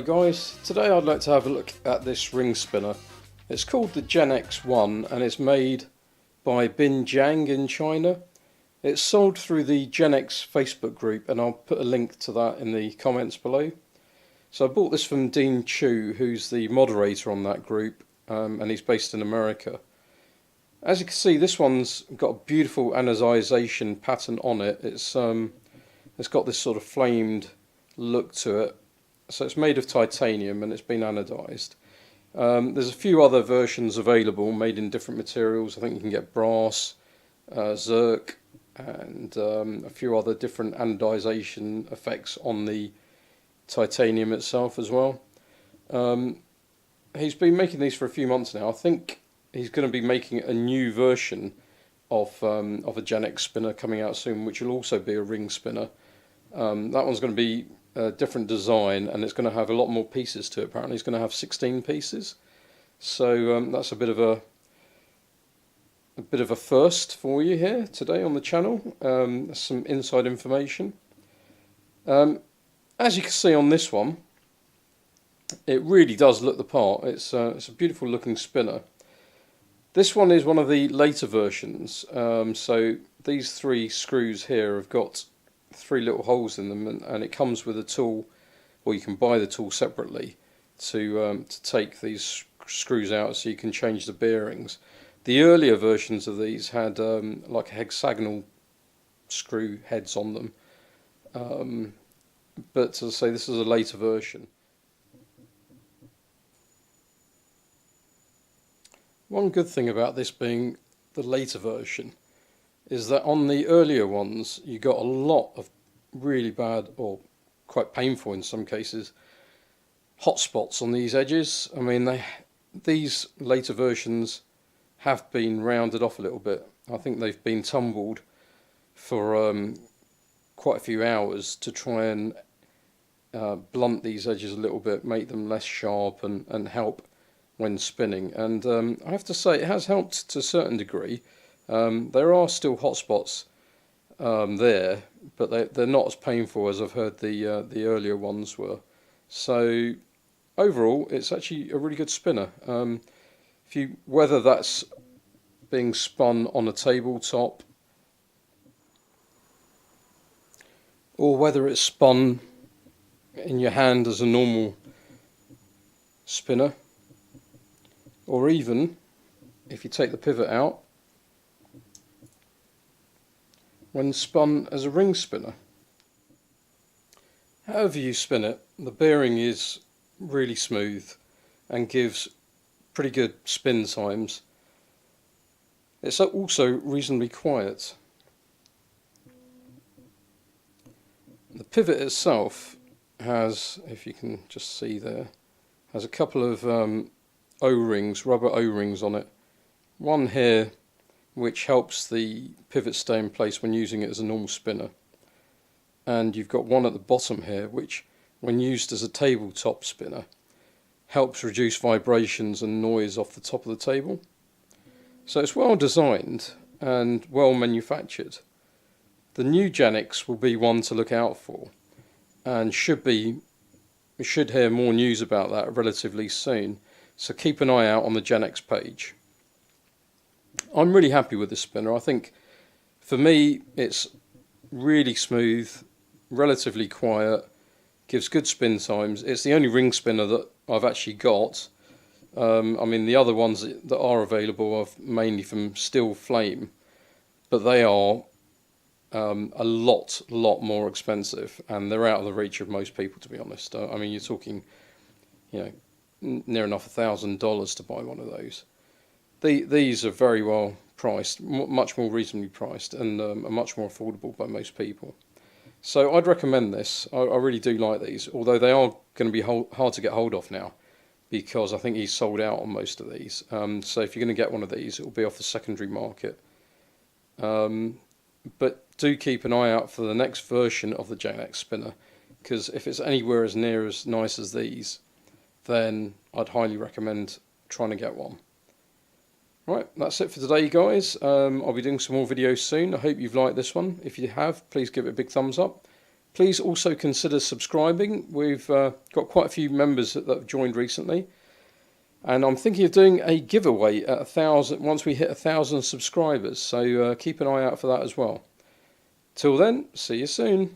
Hello guys, today I'd like to have a look at this ring spinner. It's called the Genex 1 and it's made by Bin Jiang in China. It's sold through the Genex Facebook group and I'll put a link to that in the comments below. So I bought this from Dean Chu, who's the moderator on that group, and he's based in America. As you can see, this one's got a beautiful anodization pattern on it. It's got this sort of flamed look to it. So it's made of titanium and it's been anodized. There's a few other versions available made in different materials. I think you can get brass, zirc, and a few other different anodization effects on the titanium itself as well. He's been making these for a few months now. I think he's going to be making a new version of a Genex spinner coming out soon, which will also be a ring spinner. That one's going to be a different design and it's going to have a lot more pieces to it. Apparently it's going to have 16 pieces, so that's a bit of a first for you here today on the channel. Some inside information. As you can see on this one, it really does look the part. It's a beautiful looking spinner. This one is one of the later versions, so these three screws here have got three little holes in them, and it comes with a tool, or you can buy the tool separately to take these screws out so you can change the bearings. The earlier versions of these had like hexagonal screw heads on them, but as I say, this is a later version. One good thing about this being the later version is that on the earlier ones you got a lot of really bad, or quite painful in some cases, hot spots on these edges. I mean, these later versions have been rounded off a little bit. I think they've been tumbled for quite a few hours to try and blunt these edges a little bit, make them less sharp and help when spinning. And I have to say, it has helped to a certain degree. There are still hot spots there, but they're not as painful as I've heard the earlier ones were. So overall, it's actually a really good spinner. Whether that's being spun on a tabletop or whether it's spun in your hand as a normal spinner, or even if you take the pivot out, when spun as a ring spinner. However you spin it, the bearing is really smooth and gives pretty good spin times. It's also reasonably quiet. The pivot itself has, if you can just see there, has a couple of O-rings, rubber O-rings on it. One here which helps the pivot stay in place when using it as a normal spinner. And you've got one at the bottom here which, when used as a tabletop spinner, helps reduce vibrations and noise off the top of the table. So it's well designed and well manufactured. The new Genex will be one to look out for, and we should hear more news about that relatively soon. So keep an eye out on the Genex page. I'm really happy with this spinner. I think for me it's really smooth, relatively quiet, gives good spin times. It's the only ring spinner that I've actually got. I mean, the other ones that are available are mainly from Steel Flame, but they are a lot more expensive, and they're out of the reach of most people, to be honest. I mean, you're talking, near enough $1,000 to buy one of those. These are very well priced, much more reasonably priced, and are much more affordable by most people. So I'd recommend this. I really do like these, although they are going to be hard to get hold of now, because I think he's sold out on most of these. So if you're going to get one of these, it will be off the secondary market. But do keep an eye out for the next version of the Genex spinner, because if it's anywhere as near as nice as these, then I'd highly recommend trying to get one. Right, that's it for today, guys. I'll be doing some more videos soon. I hope you've liked this one. If you have, please give it a big thumbs up. Please also consider subscribing. We've got quite a few members that have joined recently, and I'm thinking of doing a giveaway at 1,000 once we hit 1,000 subscribers. So keep an eye out for that as well. Till then, see you soon.